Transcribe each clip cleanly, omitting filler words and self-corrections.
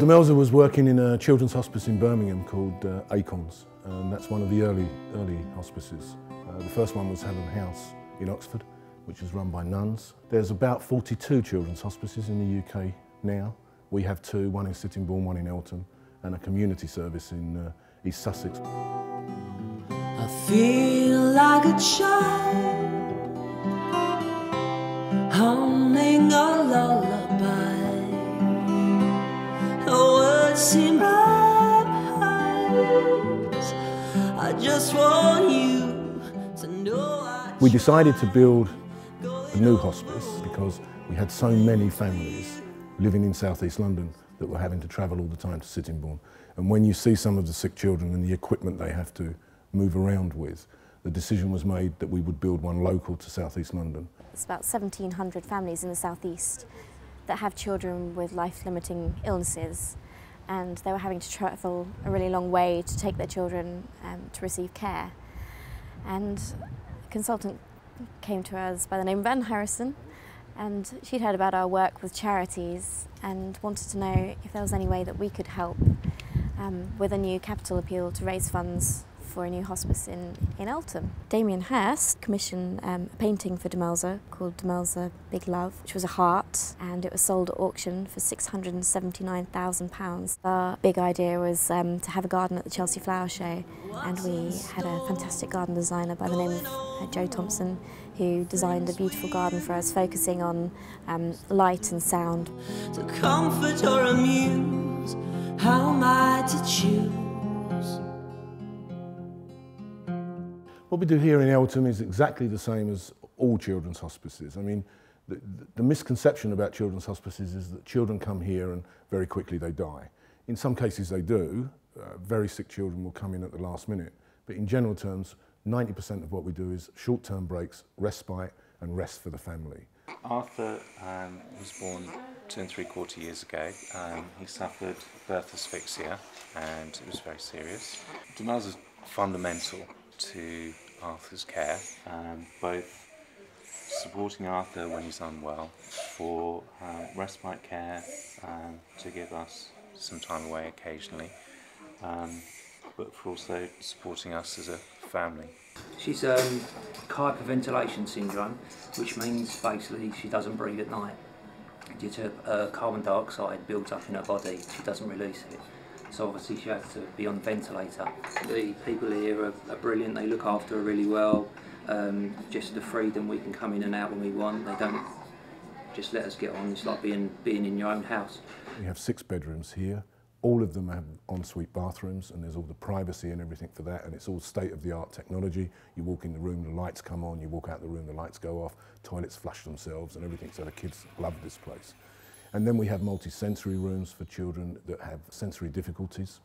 Demelza was working in a children's hospice in Birmingham called Acorns, and that's one of the early hospices. The first one was Helen House in Oxford, which is run by nuns. There's about 42 children's hospices in the UK now. We have two, one in Sittingbourne, one in Eltham, and a community service in East Sussex. I feel like a child humming a lullaby. The words seem hypnotized. I just want you to know. We decided to build a new hospice because we had so many families living in South East London that were having to travel all the time to Sittingbourne. And when you see some of the sick children and the equipment they have to move around with, the decision was made that we would build one local to South East London. It's about 1,700 families in the South East that have children with life-limiting illnesses, and they were having to travel a really long way to take their children to receive care. And a consultant came to us by the name of Anne Harrison, and she'd heard about our work with charities and wanted to know if there was any way that we could help with a new capital appeal to raise funds for a new hospice in Eltham. Damien Hirst commissioned a painting for Demelza called Demelza Big Love, which was a heart, and it was sold at auction for £679,000. Our big idea was to have a garden at the Chelsea Flower Show, and we had a fantastic garden designer by the name of Joe Thompson, who designed a beautiful garden for us, focusing on light and sound. To comfort or amuse, how am I to choose? What we do here in Eltham is exactly the same as all children's hospices. I mean, the misconception about children's hospices is that children come here and very quickly they die. In some cases they do. Very sick children will come in at the last minute. But in general terms, 90% of what we do is short-term breaks, respite and rest for the family. Arthur was born 2 3/4 years ago. He suffered birth asphyxia and it was very serious. Demelza is fundamental to Arthur's care, both supporting Arthur when he's unwell, for respite care to give us some time away occasionally, but for also supporting us as a family. She's hyperventilation syndrome, which means basically she doesn't breathe at night. Due to carbon dioxide built up in her body, she doesn't release it. So obviously she has to be on ventilator. The people here are brilliant, they look after her really well. Just the freedom, we can come in and out when we want. They don't just let us get on. It's like being in your own house. We have 6 bedrooms here. All of them have ensuite bathrooms, and there's all the privacy and everything for that, and it's all state-of-the-art technology. You walk in the room, the lights come on, you walk out the room, the lights go off, toilets flush themselves and everything, so the kids love this place. And then we have multi-sensory rooms for children that have sensory difficulties.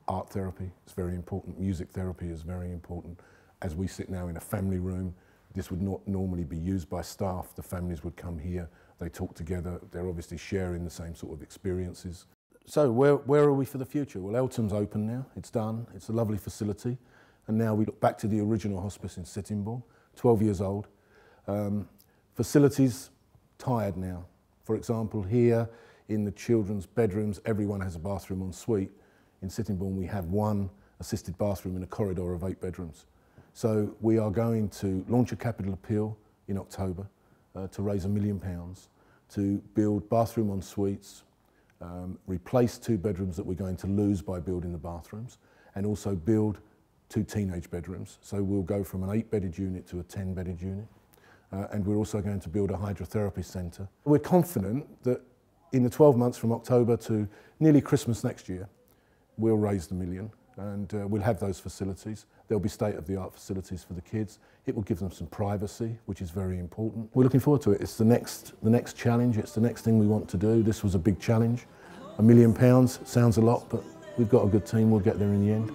Art therapy is very important, music therapy is very important. As we sit now in a family room, this would not normally be used by staff. The families would come here, they talk together, they're obviously sharing the same sort of experiences. So where are we for the future? Well, Eltham's open now, it's done, it's a lovely facility. And now we look back to the original hospice in Sittingbourne, 12 years old. Facilities, tired now. For example, here in the children's bedrooms, everyone has a bathroom en suite. In Sittingbourne, we have one assisted bathroom in a corridor of 8 bedrooms. So we are going to launch a capital appeal in October to raise £1 million to build bathroom en suites, replace 2 bedrooms that we're going to lose by building the bathrooms, and also build 2 teenage bedrooms. So we'll go from an 8-bedded unit to a 10-bedded unit. And we're also going to build a hydrotherapy centre. We're confident that in the 12 months from October to nearly Christmas next year, we'll raise the £1 million, and we'll have those facilities. There'll be state-of-the-art facilities for the kids. It will give them some privacy, which is very important. We're looking forward to it. It's the next challenge. It's the next thing we want to do. This was a big challenge. £1 million sounds a lot, but we've got a good team. We'll get there in the end.